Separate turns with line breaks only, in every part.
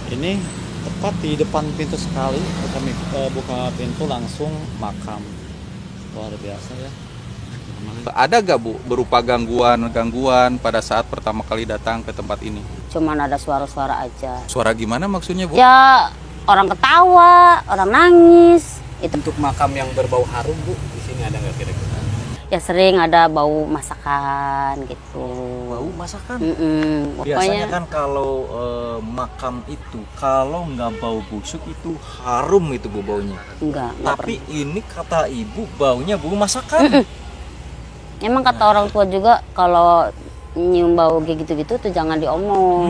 Ini tepat di depan pintu sekali, kami buka pintu langsung makam. Luar biasa ya.
Ada gak Bu berupa gangguan pada saat pertama kali datang ke tempat ini?
Cuman ada suara-suara aja.
Suara gimana maksudnya Bu?
Ya orang ketawa, orang nangis. Itu
Untuk makam yang berbau harum Bu, di sini ada nggak kira-kira?
ya sering ada bau masakan gitu.
Bau masakan.
Pokoknya
Biasanya kan kalau makam itu kalau nggak bau busuk itu harum itu bu baunya.
enggak
Tapi ini kata ibu baunya bau masakan.
Emang kata orang tua juga kalau nyium bau kayak gitu-gitu tuh jangan diomong.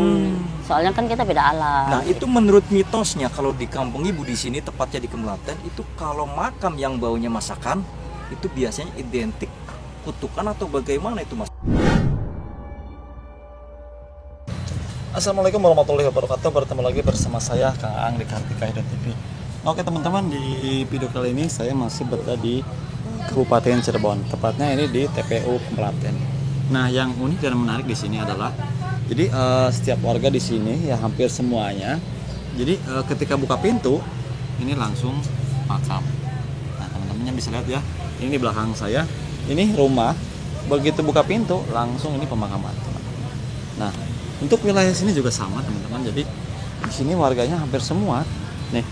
Soalnya kan kita beda alam.
Nah itu menurut mitosnya kalau di kampung ibu di sini tepatnya di Kemelaten itu kalau makam yang baunya masakan itu biasanya identik kutukan atau bagaimana itu mas?
Assalamualaikum warahmatullahi wabarakatuh. Bertemu lagi bersama saya Kang Aang di Kartika Hidayat TV. Oke teman-teman, di video kali ini saya masih berada di Kabupaten Cirebon. Tepatnya ini di TPU Kemelaten. Nah, yang unik dan menarik di sini adalah jadi setiap warga di sini ya hampir semuanya. Jadi ketika buka pintu ini langsung makam. Nah, teman-temannya bisa lihat ya. Ini di belakang saya. Ini rumah. Begitu buka pintu langsung ini pemakaman. Nah, untuk wilayah sini juga sama teman-teman. Jadi di sini warganya hampir semua. Nih,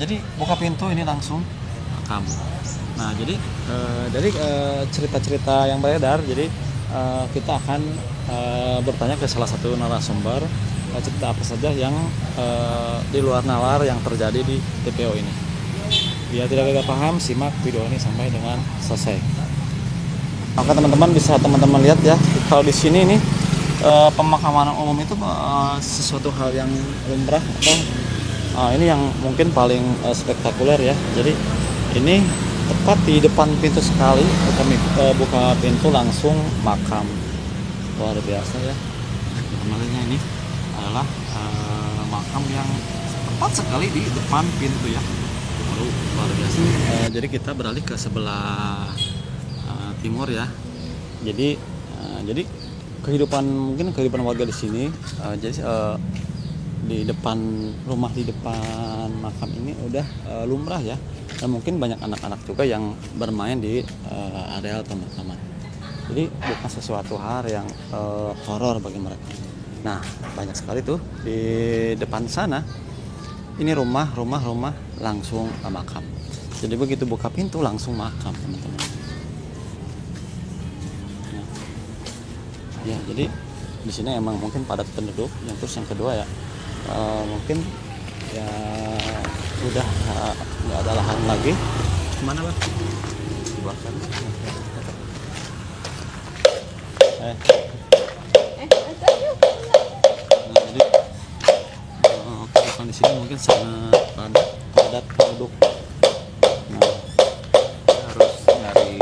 jadi buka pintu ini langsung makam. Nah, jadi dari cerita-cerita yang beredar, jadi kita akan bertanya ke salah satu narasumber cerita apa saja yang di luar nalar yang terjadi di TPO ini. Biar tidak gagal paham, simak video ini sampai dengan selesai. Maka teman-teman bisa teman-teman lihat ya, kalau di sini nih pemakaman umum itu sesuatu hal yang lumrah atau ini yang mungkin paling spektakuler ya. Jadi ini tepat di depan pintu sekali, kami buka pintu langsung makam. Luar biasa ya. Kemarinnya ini adalah makam yang tepat sekali di depan pintu ya. Luar biasa. Jadi kita beralih ke sebelah timur ya. Jadi kehidupan warga di sini jadi di depan rumah di depan makam ini udah lumrah ya, dan mungkin banyak anak-anak juga yang bermain di areal pemakaman. Jadi bukan sesuatu hal yang horor bagi mereka. Nah, banyak sekali tuh di depan sana. Ini rumah langsung makam. Jadi begitu buka pintu langsung makam teman-teman. Ya, jadi di sini emang mungkin padat penduduk. Yang terus yang kedua ya mungkin ya udah nggak ada lahan lagi. Kemana bang? Di bawah sana. Nah, jadi di sini mungkin sangat padat penduduk. Nah,
Harus nyari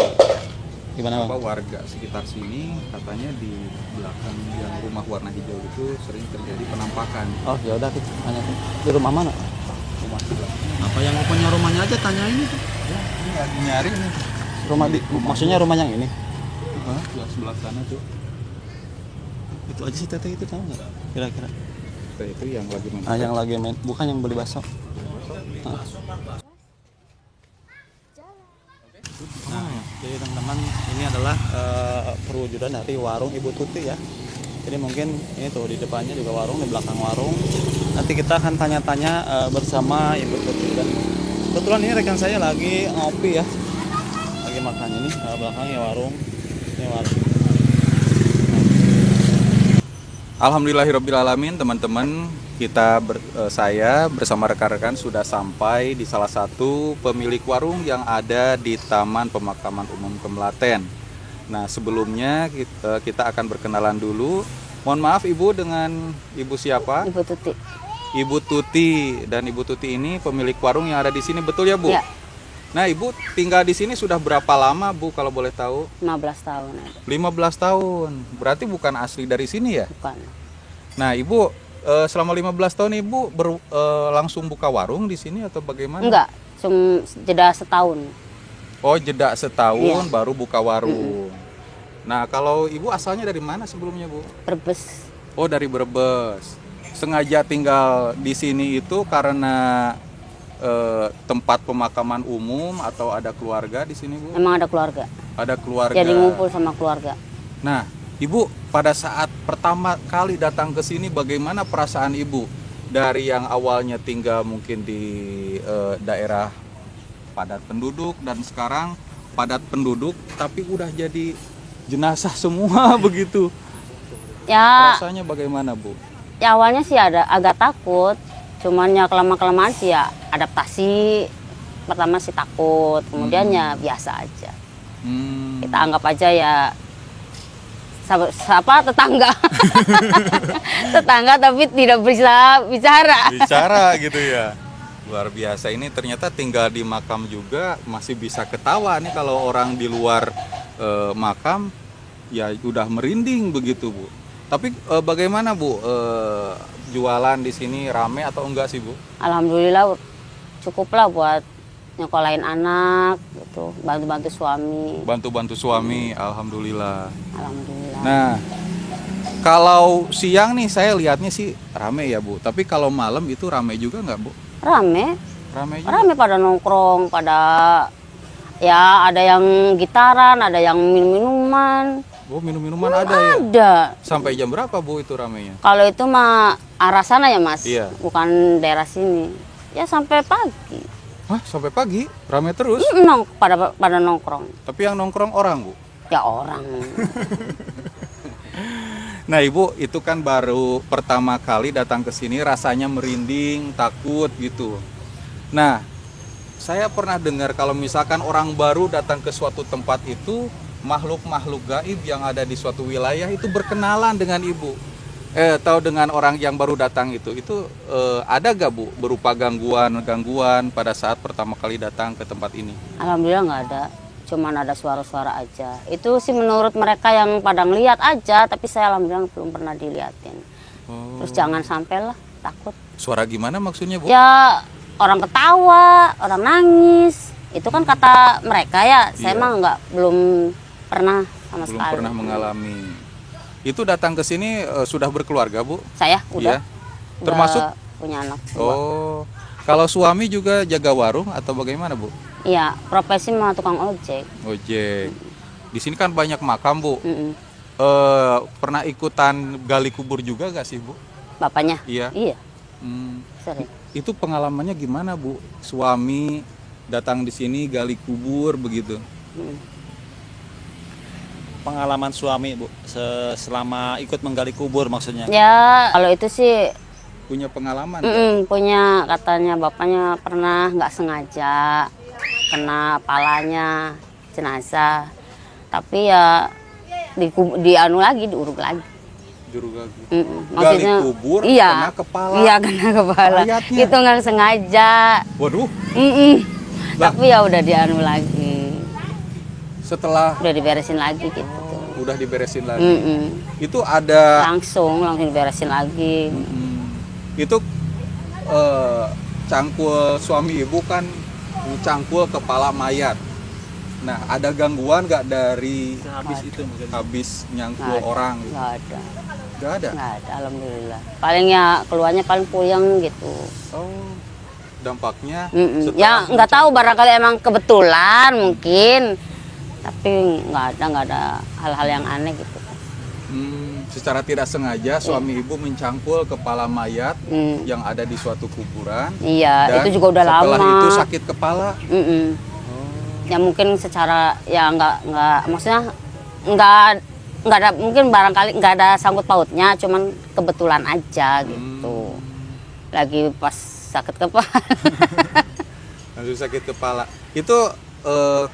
gimana bang?
warga sekitar sini, katanya di belakang yang rumah warna hijau itu sering terjadi penampakan.
Oh ya udah kita tanya di rumah mana?
Rumah sebelah.
Apa yang punya rumahnya aja tanyain itu.
Ya, ini lagi nyari nih.
Rumah maksudnya rumah yang ini.
Yang sebelah sana tuh.
Itu aja sih teteh itu tahu nggak? Kira-kira.
Itu yang lagi main.
Yang lagi main, bukan yang beli bakso. Nah, jadi teman-teman ini adalah perwujudan dari warung Ibu Tuti ya. Jadi mungkin ini tuh di depannya juga warung, di belakang warung. Nanti kita akan tanya-tanya bersama Ibu Tuti, dan kebetulan ini rekan saya lagi ngopi ya, lagi makan. Ini belakangnya warung, ini warung.
Alhamdulillahirobbilalamin, teman-teman, saya bersama rekan-rekan sudah sampai di salah satu pemilik warung yang ada di Taman Pemakaman Umum Kemelaten. Nah, sebelumnya kita akan berkenalan dulu. Mohon maaf Ibu, dengan Ibu siapa?
Ibu Tuti.
Ibu Tuti, dan Ibu Tuti ini pemilik warung yang ada di sini, betul ya Bu?
Ya.
Nah, Ibu tinggal di sini sudah berapa lama Bu kalau boleh tahu?
15 tahun ada.
15 tahun. Berarti bukan asli dari sini ya?
Bukan.
Nah, Ibu selama 15 tahun Ibu langsung buka warung di sini atau bagaimana?
Enggak, jeda setahun.
Oh, jeda setahun
Iya.
baru buka warung. Nah, kalau Ibu asalnya dari mana sebelumnya, Bu?
Brebes.
Oh, dari Brebes. sengaja tinggal di sini itu karena tempat pemakaman umum atau ada keluarga di sini, Bu?
Emang ada keluarga.
Ada keluarga.
Jadi ngumpul sama keluarga.
Nah, Ibu pada saat pertama kali datang ke sini bagaimana perasaan Ibu dari yang awalnya tinggal mungkin di daerah padat penduduk dan sekarang padat penduduk tapi udah jadi jenazah semua begitu.
Ya,
Rasanya bagaimana, Bu?
ya awalnya sih ada agak takut. Cuman ya kelamaan sih ya adaptasi. Pertama sih takut, kemudian ya biasa aja. Kita anggap aja ya tetangga. Tetangga tapi tidak bisa bicara.
Bicara gitu ya. Luar biasa, ini ternyata tinggal di makam juga masih bisa ketawa nih. Kalau orang di luar makam ya udah merinding begitu, Bu. Tapi bagaimana, Bu, jualan di sini rame atau enggak sih, Bu?
Alhamdulillah cukuplah buat nyekolahin anak gitu, bantu-bantu suami.
Bantu-bantu suami, alhamdulillah.
Alhamdulillah.
Nah, kalau siang nih saya lihatnya sih rame ya, Bu. Tapi kalau malam itu rame juga nggak, Bu?
Rame.
Rame juga.
Rame pada nongkrong, pada ya ada yang gitaran, ada yang minum-minuman.
Oh, minum-minuman ada ya?
Ada.
Sampai jam berapa, Bu, itu ramenya?
Kalau itu mah arah sana ya, Mas.
Iya.
Bukan daerah sini. Ya sampai pagi.
Hah, sampai pagi? Rame terus?
Pada nongkrong.
Tapi yang nongkrong orang, Bu?
Ya orang.
Nah, Ibu, itu kan baru pertama kali datang ke sini rasanya merinding, takut gitu. Nah, saya pernah dengar kalau misalkan orang baru datang ke suatu tempat itu, makhluk-makhluk gaib yang ada di suatu wilayah itu berkenalan dengan Ibu. Tahu dengan orang yang baru datang itu ada gak, Bu, berupa gangguan pada saat pertama kali datang ke tempat ini?
Alhamdulillah nggak ada. Cuman ada suara-suara aja. Itu sih menurut mereka yang pada ngeliat aja, tapi saya alhamdulillah belum pernah diliatin. Terus jangan sampai lah takut.
Suara gimana maksudnya, Bu?
Ya orang ketawa, orang nangis. Itu kan kata mereka ya. Saya
Iya.
mah belum pernah sama
Belum
sekali.
pernah mengalami. Itu datang ke sini sudah berkeluarga, Bu?
Saya udah.
Iya. Termasuk?
Udah punya anak. 2.
Oh, kalau suami juga jaga warung atau bagaimana, Bu?
Iya, profesi mah tukang ojek.
Ojek. Di sini kan banyak makam, Bu.
Mm-mm.
Pernah ikutan gali kubur juga gak sih, Bu?
Bapaknya?
Iya.
Iya,
Hmm,
sering.
Itu pengalamannya gimana, Bu? Suami datang di sini gali kubur begitu.
Mm.
Pengalaman suami, Bu, selama ikut menggali kubur maksudnya.
Ya, kalau itu sih
Punya pengalaman?
punya, katanya bapaknya pernah nggak sengaja kena palanya jenazah, tapi ya dianu lagi, diuruk lagi.
Juru lagi.
Maksudnya
Gali kubur,
iya,
kena kepala.
iya kena kepala.
Mayatnya.
Itu nggak sengaja.
Waduh, Lah.
Tapi ya udah dianu lagi,
setelah
udah diberesin lagi gitu.
udah diberesin lagi. Itu
Langsung diberesin lagi.
itu cangkul suami Ibu kan cangkul kepala mayat. Nah, ada gangguan nggak dari habis nyangkul
Nggak ada,
orang gitu?
nggak ada,
Nggak ada.
nggak ada, alhamdulillah. Paling ya keluarnya paling puyeng gitu.
Oh, dampaknya
Mm-mm. Ya nggak tahu, barangkali emang kebetulan mungkin, tapi nggak ada hal-hal yang aneh gitu.
secara tidak sengaja suami Ibu mencangkul kepala mayat
Mm.
yang ada di suatu kuburan.
Iya,
Dan
itu juga udah lama.
setelah itu sakit kepala.
Mm-mm. Ya mungkin secara ya nggak maksudnya nggak ada, mungkin barangkali nggak ada sangkut pautnya, cuman kebetulan aja gitu. Lagi pas sakit kepala.
Langsung sakit kepala. Itu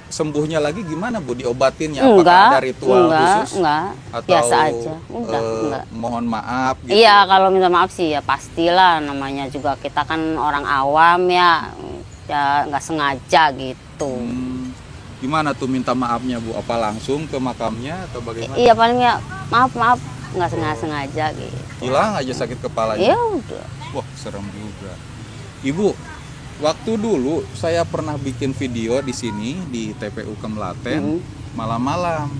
sembuhnya lagi gimana, Bu? Diobatinnya? Apakah
Enggak,
ada ritual khusus?
enggak,
Atau
biasa aja. Udah, enggak.
mohon maaf gitu?
Iya, kalau minta maaf sih ya pastilah, namanya juga kita kan orang awam ya nggak sengaja gitu.
Gimana tuh minta maafnya, Bu? Apa langsung ke makamnya atau bagaimana?
Iya paling ya maaf nggak sengaja gitu.
Hilang aja sakit kepalanya?
Ya udah.
Wah, serem juga. Ibu, waktu dulu saya pernah bikin video di sini di TPU Kemlaten malam-malam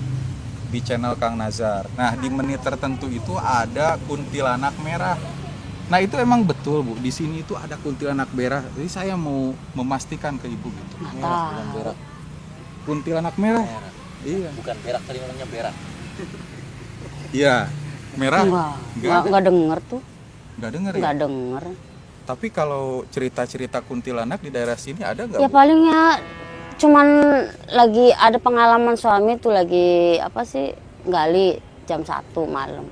di channel Kang Nazar. Nah, di menit tertentu itu ada kuntilanak merah. Nah itu emang betul Bu, di sini itu ada kuntilanak merah. Jadi saya mau memastikan ke Ibu gitu.
Nggak
Merah,
tahu.
bukan berak.
Kuntilanak merah.
Merah.
Iya.
Bukan berak, tadi namanya berak.
Iya. Merah.
Enggak denger tuh.
Nggak dengar ya.
Enggak denger.
Tapi kalau cerita-cerita kuntilanak di daerah sini ada nggak
Ya
Bu?
paling ya cuman lagi ada pengalaman suami tuh lagi apa sih gali jam 1 malam.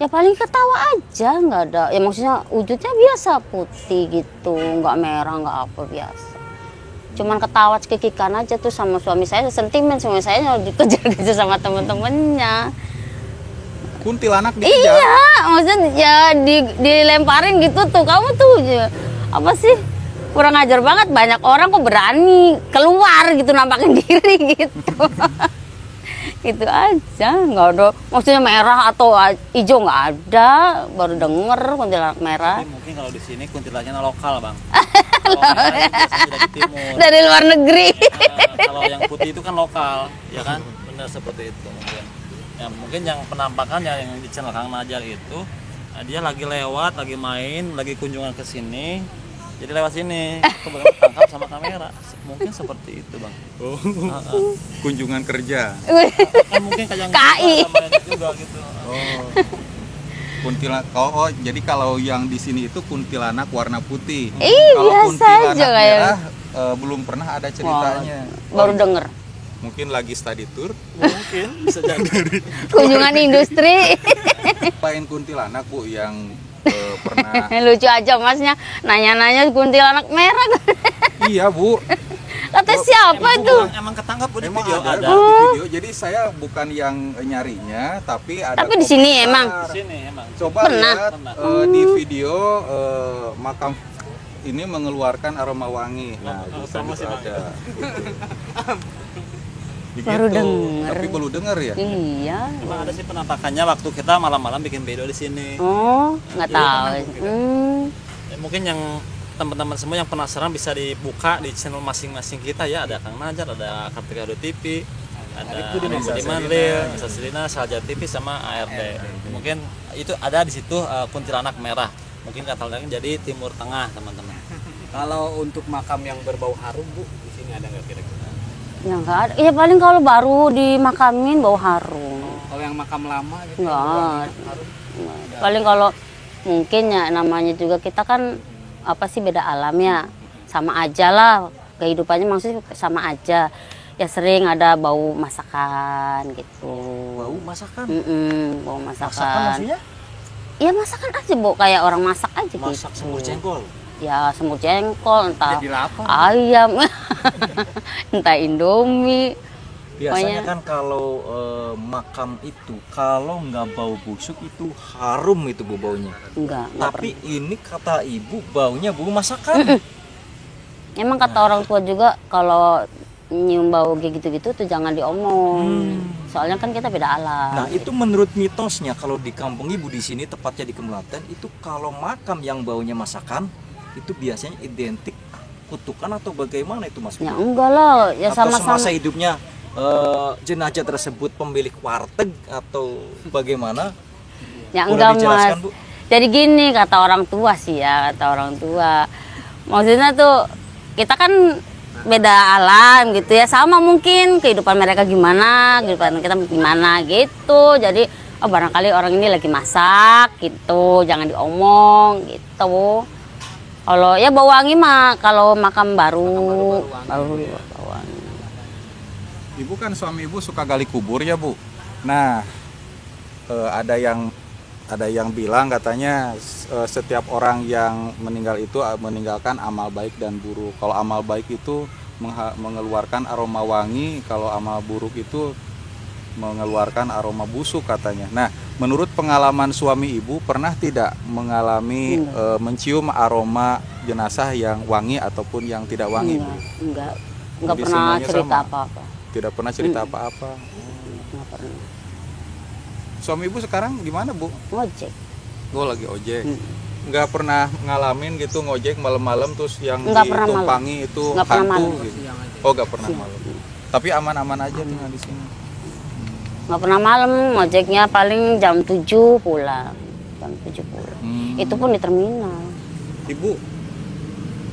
Ya paling ketawa aja, nggak ada. Ya maksudnya wujudnya biasa putih gitu, nggak merah, nggak apa biasa. Cuman ketawa cekikikan aja tuh sama suami saya, sentimen suami saya dikejar-kejar sama temen-temennya.
Kuntilanak dikejar.
Iya, maksudnya ya dilemparin gitu tuh. Kamu tuh ya, apa sih? Kurang ajar banget, banyak orang kok berani keluar gitu nampakin diri gitu. Gitu aja, nggak ada. Maksudnya merah atau hijau nggak ada, baru denger kuntilanak merah.
Tapi mungkin kalau di sini kuntilanaknya lokal bang. Kalau merah biasanya dari timur.
Dari luar negeri.
Kalau yang putih itu kan lokal, ya kan? Benar seperti itu mungkin. Ya mungkin yang penampakannya yang di channel Kang Najar itu, dia lagi lewat, lagi main, lagi kunjungan ke sini. Jadi lewat sini, kebetulan tangkap sama kamera. Mungkin seperti itu bang.
Oh. Kunjungan kerja.
Kan mungkin kayak yang
KI.
juga gitu.
Oh. Kuntilanak. Oh, jadi kalau yang di sini itu kuntilanak warna putih. Kalau
Biasa
kuntilanak
aja kayak.
merah belum pernah ada ceritanya.
Baru denger.
Mungkin lagi study tour.
Mungkin bisa jadi.
Kunjungan industri.
Selain kuntilanak Bu yang pernah.
Lucu aja masnya nanya-nanya kuntilanak merah.
Iya Bu.
Kata siapa tuh?
Emang ketangkap Bu, di
Emang
video
ada
ada.
di video. Jadi saya bukan yang nyarinya, tapi ada.
Tapi di sini
komentar.
emang.
Di sini emang.
Coba
Pernah.
lihat di video makam ini mengeluarkan aroma wangi. Nah, itu
promosi, Bang.
ada.
Baru
Begitu.
denger.
Tapi baru dengar ya.
Iya.
Emang ada sih penampakannya waktu kita malam-malam bikin video di sini.
Oh, nggak tahu.
Ya, mungkin yang teman-teman semua yang penasaran bisa dibuka di channel masing-masing kita ya. Ada Kang Najar, ada Kartika Audio TV, ada Budiman Real, Nisa Selina, Salja TV sama ARD. Mungkin itu ada di situ kuntilanak merah. Mungkin kata lain jadi Timur Tengah teman-teman.
Kalau untuk makam yang berbau harum Bu, di sini ada nggak kira-kira?
Ya nggak ada. Ya paling kalau baru dimakamin bau harum.
Kalau yang makam lama gitu?
Nggak
yang
ada.
harum?
Paling kalau mungkin ya namanya juga kita kan apa sih beda alam ya. Sama aja lah kehidupannya maksudnya sama aja. Ya sering ada bau masakan gitu.
Bau masakan.
Bau
Masakan
masakan.
maksudnya?
Ya masakan aja bu, kayak orang masak aja
Masak
gitu.
semur jengkol.
Ya semur jengkol, entah
Jadi lapar.
ayam, entah indomie.
Biasanya
Pokoknya-
kan kalau makam itu kalau nggak bau busuk itu harum itu bu baunya.
Enggak
Tapi ini kata ibu baunya bau masakan.
Emang kata orang tua juga kalau nyium bau kayak gitu-gitu tuh jangan diomong. Soalnya kan kita beda alam.
Nah itu menurut mitosnya kalau di kampung ibu di sini tepatnya di Kemelaten itu kalau makam yang baunya masakan itu biasanya identik kutukan atau bagaimana itu mas?
Ya enggak lah, ya
Atau
sama-sama.
semasa hidupnya jenazah tersebut pemilik warteg atau bagaimana?
Ya
Boleh
enggak mas.
dijelaskan, Bu?
Jadi gini kata orang tua sih ya, kata orang tua. Maksudnya tuh kita kan beda alam gitu ya, sama mungkin kehidupan mereka gimana, kehidupan kita gimana gitu. Jadi oh barangkali orang ini lagi masak gitu, jangan diomong gitu. Kalau ya bau wangi mah kalau makam baru bau wangi.
Ibu kan suami ibu suka gali kubur ya Bu. Nah ada yang bilang katanya setiap orang yang meninggal itu meninggalkan amal baik dan buruk. Kalau amal baik itu mengeluarkan aroma wangi, kalau amal buruk itu mengeluarkan aroma busuk katanya. Nah, menurut pengalaman suami ibu pernah tidak mengalami mencium aroma jenazah yang wangi ataupun yang tidak wangi? Bu?
Enggak
Jadi
pernah
semuanya
cerita
sama?
apa-apa.
Tidak pernah cerita apa-apa.
Enggak pernah.
Suami ibu sekarang gimana Bu?
Ngojek.
Oh lagi ojek. Nggak pernah ngalamin gitu ngojek malam-malam terus yang
Nggak pernah malam.
ditumpangi itu
Nggak pernah
hantu
malam.
gitu. Oh nggak pernah malam. Tapi aman-aman aja tinggal di sini.
Nggak pernah malam, ngojeknya paling jam 7 pulang. Jam 7 pulang. Itu pun di terminal.
Ibu,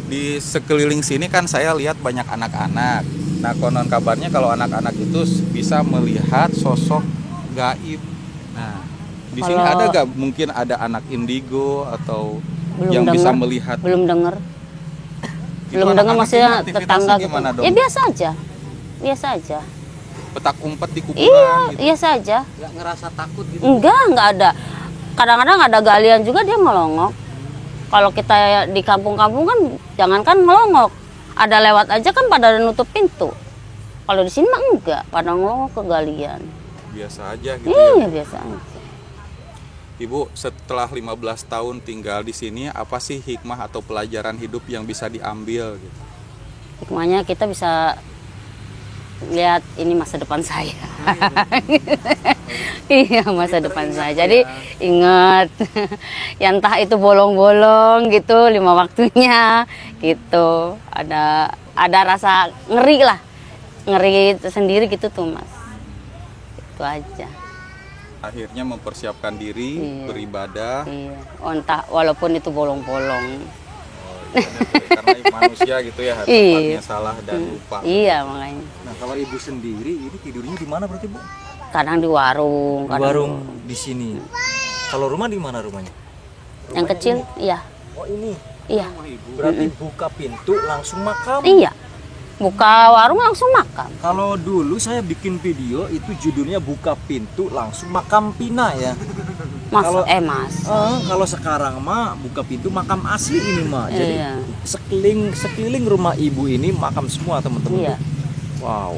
di sekeliling sini kan saya lihat banyak anak-anak. Nah, konon kabarnya kalau anak-anak itu bisa melihat sosok gaib. Nah, di sini
Kalau-
ada gak mungkin ada anak indigo atau
Belum
yang bisa
dengar.
melihat?
Belum dengar.
Itu
Belum dengar
anak-anak
maksudnya
ini aktivitasnya
tetangga gitu.
gimana dong?
Ya biasa aja. Biasa aja.
Petak umpet di kuburan
Iya,
gitu.
biasa aja.
Nggak ngerasa takut gitu.
Enggak ada. Kadang-kadang ada galian juga dia ngelongok. Kalau kita di kampung-kampung kan jangankan ngelongok, ada lewat aja kan pada nutup pintu. Kalau di sini mah enggak, pada ngelongok ke galian.
Biasa aja gitu ya.
Iya, biasa aja.
Ibu, setelah 15 tahun tinggal di sini, apa sih hikmah atau pelajaran hidup yang bisa diambil gitu?
Hikmahnya kita bisa lihat ini masa depan saya. Iya, masa depan saya. Jadi ingat, ya entah itu bolong-bolong gitu, 5 waktunya gitu. Ada rasa ngeri lah, ngeri sendiri gitu tuh mas. Itu aja.
Akhirnya mempersiapkan diri,
Iya.
beribadah.
Iya. Oh, entah walaupun itu bolong-bolong.
Karena manusia gitu ya,
Iya.
tempatnya salah dan lupa.
Iya makanya.
Nah, kalau ibu sendiri ini tidurnya di mana berarti, Bu?
Kadang di warung,
Di
kadang
warung di sini. Kalau rumah di mana rumahnya?
yang kecil, iya,
Oh, ini.
iya,
Berarti buka pintu langsung makam.
iya. Buka warung langsung makan.
Kalau dulu saya bikin video itu judulnya buka pintu langsung makam Pina ya.
Mas,
Kalau-
mas.
Kalau sekarang mah buka pintu makam asli ini mah. Jadi
Iya.
sekeliling rumah ibu ini makam semua teman-teman.
Iya.
Wow.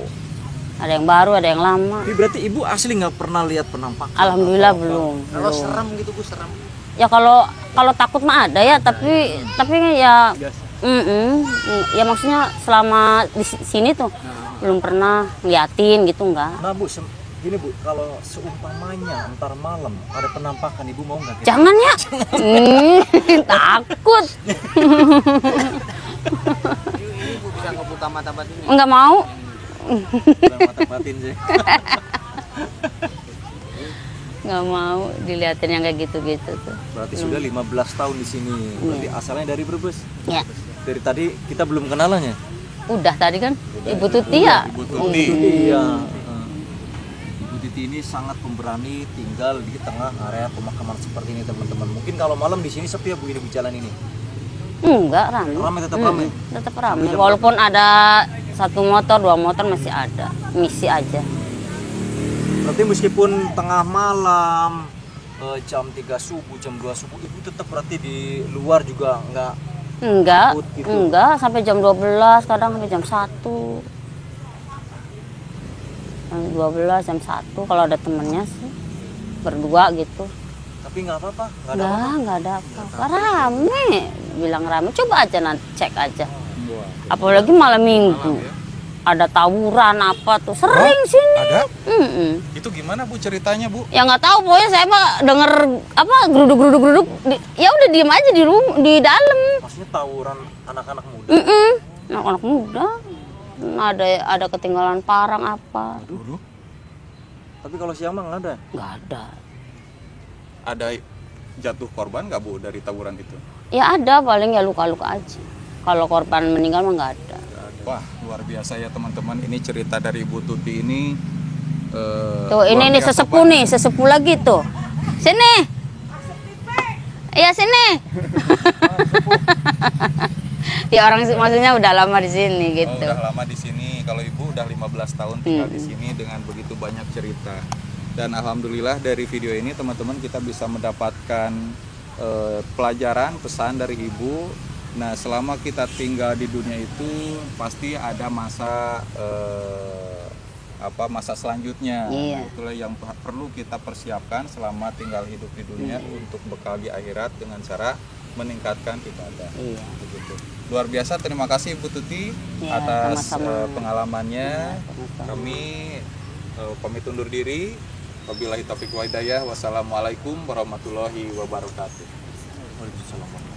Ada yang baru, ada yang lama.
Ini berarti ibu asli nggak pernah lihat penampakan?
Alhamdulillah
atau apa?
belum.
Kalau
belum.
serem gitu Bu, serem.
Ya kalau takut mah ada ya, tapi ya ya maksudnya selama di sini tuh belum pernah ngeliatin gitu enggak.
Nah Bu, gini Bu, kalau seumpamanya ntar malam ada penampakan, ibu mau nggak?
Jangan ya. Takut.
Ini Bu bisa ngebuka mata batin.
Enggak mau.
Mata batin sih.
Nggak mau diliatin yang kayak gitu-gitu tuh.
Berarti sudah 15 tahun di sini. Berarti asalnya dari Brebes.
Ya,
Dari tadi kita belum kenalan ya?
udah tadi kan Ibu Tuti ya.
Ibu Tuti.
Iya. Ibu Titi ini sangat pemberani tinggal di tengah area pemakaman seperti ini teman-teman. Mungkin kalau malam di sini sepi ya Bu ini di jalan ini.
Enggak ramai.
Ramai, tetap ramai?
Tetap ramai. Walaupun ada 1 motor, 2 motor masih ada. Misi aja.
Berarti meskipun tengah malam jam 3 subuh, jam 2 subuh, ibu tetap berarti di luar juga
Enggak,
Takut gitu.
enggak sampai jam 12, kadang sampai jam 1. Jam 12, jam 1 kalau ada temennya sih. Berdua gitu.
tapi nggak apa-apa, nggak ada apa-apa.
Enggak ada apa-apa. Rame, bilang rame. Coba aja nanti cek aja. Apalagi malam minggu. Ada tawuran apa tuh, sering sini.
Ada?
Mm-mm.
Itu gimana Bu ceritanya Bu?
Ya nggak tahu, pokoknya saya mah denger apa geruduk ya udah diem aja di dalam.
Maksudnya tawuran anak-anak muda.
Anak-anak muda. Ada ketinggalan parang apa.
Tapi kalau siang mah nggak ada.
Nggak ada.
Ada jatuh korban nggak Bu dari tawuran itu?
Ya ada, paling ya luka-luka aja. Kalau korban meninggal mah nggak ada.
Wah, luar biasa ya teman-teman. Ini cerita dari Ibu Tuti ini.
Tuh ini
luar biasa
sesepuh
banget.
nih, sesepuh lagi tuh. Sini. Iya sini. Ya orang maksudnya udah lama di sini
Oh,
gitu.
udah lama di sini. Kalau Ibu udah 15 tahun tinggal di sini dengan begitu banyak cerita. Dan alhamdulillah dari video ini teman-teman kita bisa mendapatkan pelajaran, pesan dari Ibu. Nah, selama kita tinggal di dunia itu pasti ada masa masa selanjutnya.
Iya.
Itulah yang perlu kita persiapkan selama tinggal hidup di dunia untuk bekal di akhirat dengan cara meningkatkan ibadah.
Iya.
Begitu. Luar biasa, terima kasih Ibu Tuti
Ya,
atas
sama-sama.
pengalamannya.
sama-sama.
Kami pamit undur diri. Wabillahi taufiq wa hidayah. Wassalamualaikum warahmatullahi wabarakatuh.
Waalaikumsalam.